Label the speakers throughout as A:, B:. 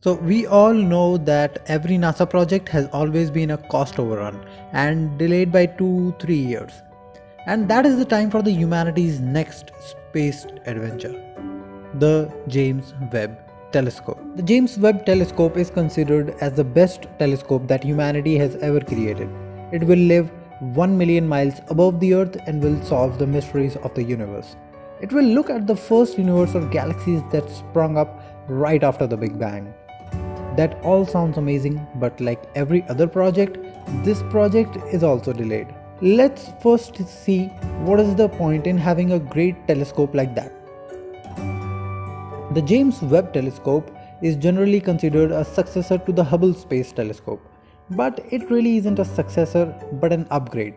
A: So we all know that every NASA project has always been a cost overrun and delayed by 2-3 years. And that is the time for the humanity's next space adventure, the James Webb Telescope. The James Webb Telescope is considered as the best telescope that humanity has ever created. It will live 1 million miles above the Earth and will solve the mysteries of the universe. It will look at the first universe or galaxies that sprung up right after the Big Bang. That all sounds amazing, but like every other project, this project is also delayed. Let's first see what is the point in having a great telescope like that. The James Webb Telescope is generally considered a successor to the Hubble Space Telescope, but it really isn't a successor but an upgrade.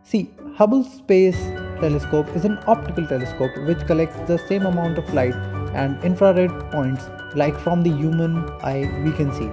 A: See, Hubble Space Telescope is an optical telescope which collects the same amount of light and infrared points like from the human eye we can see.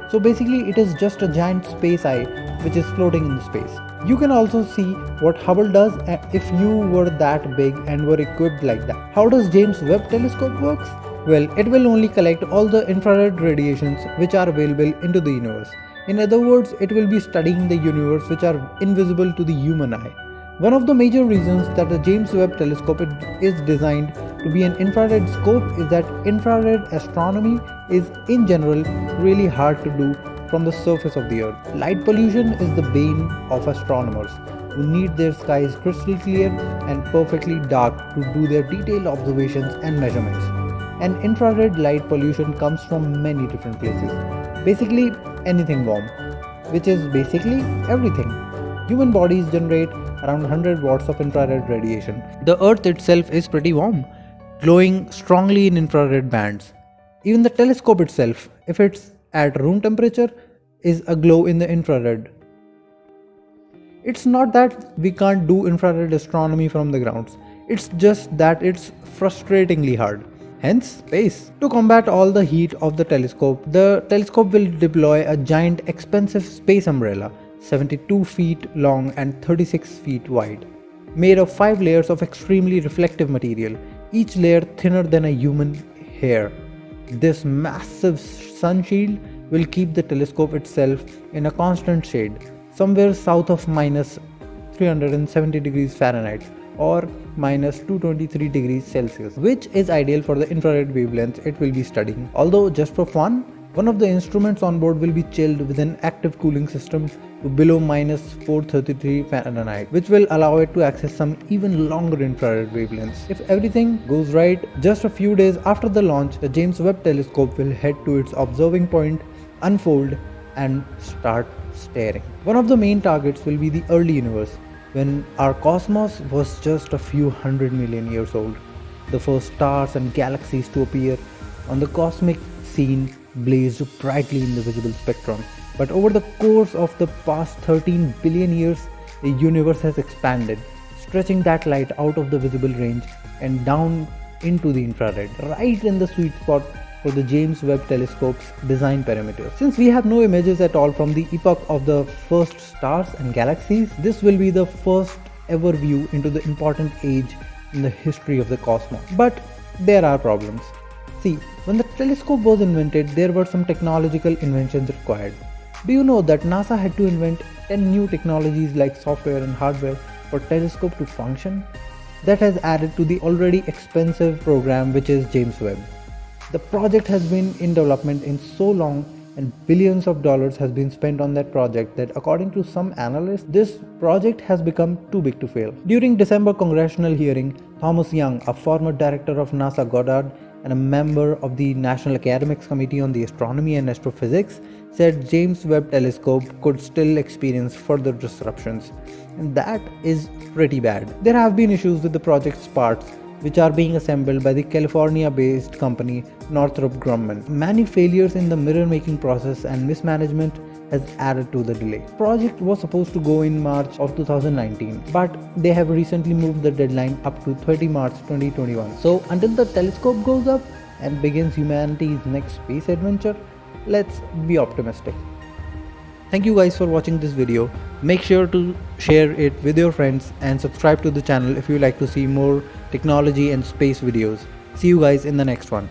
A: So basically it is just a giant space eye which is floating in the space. You can also see what Hubble does if you were that big and were equipped like that. How does James Webb Telescope works? Well, it will only collect all the infrared radiations which are available into the universe. In other words, it will be studying the universe which are invisible to the human eye. One of the major reasons that the James Webb Telescope is designed to be an infrared scope is that infrared astronomy is in general really hard to do from the surface of the Earth. Light pollution is the bane of astronomers who need their skies crystal clear and perfectly dark to do their detailed observations and measurements. And infrared light pollution comes from many different places. Basically anything warm, which is basically everything. Human bodies generate around 100 watts of infrared radiation. The Earth itself is pretty warm, glowing strongly in infrared bands. Even the telescope itself, if it's at room temperature, is aglow in the infrared. It's not that we can't do infrared astronomy from the grounds, it's just that it's frustratingly hard. Hence, space. To combat all the heat of the telescope will deploy a giant expensive space umbrella, 72 feet long and 36 feet wide, made of 5 layers of extremely reflective material, each layer thinner than a human hair. This massive sun shield will keep the telescope itself in a constant shade, somewhere south of minus 370 degrees Fahrenheit or minus 223 degrees Celsius, which is ideal for the infrared wavelengths it will be studying. Although just for fun, one of the instruments on board will be chilled with an active cooling system to below minus 433 Fahrenheit, which will allow it to access some even longer infrared wavelengths. If everything goes right, just a few days after the launch, the James Webb Telescope will head to its observing point, unfold, and start staring. One of the main targets will be the early universe, when our cosmos was just a few 100 million years old. The first stars and galaxies to appear on the cosmic scene blazed brightly in the visible spectrum. But over the course of the past 13 billion years, the universe has expanded, stretching that light out of the visible range and down into the infrared, right in the sweet spot for the James Webb Telescope's design parameters. Since we have no images at all from the epoch of the first stars and galaxies, this will be the first ever view into the important age in the history of the cosmos. But there are problems. See, when the telescope was invented, there were some technological inventions required. Do you know that NASA had to invent 10 new technologies like software and hardware for telescope to function? That has added to the already expensive program which is James Webb. The project has been in development in so long and billions of dollars has been spent on that project that according to some analysts, this project has become too big to fail. During December congressional hearing, Thomas Young, a former director of NASA Goddard and a member of the National Academics Committee on the Astronomy and Astrophysics, said James Webb Telescope could still experience further disruptions. And that is pretty bad. There have been issues with the project's parts, which are being assembled by the California-based company Northrop Grumman. Many failures in the mirror making process and mismanagement has added to the delay. The project was supposed to go in March of 2019, but they have recently moved the deadline up to 30 March 2021. So until the telescope goes up and begins humanity's next space adventure, let's be optimistic. Thank you guys for watching this video. Make sure to share it with your friends and subscribe to the channel if you like to see more technology and space videos. See you guys in the next one.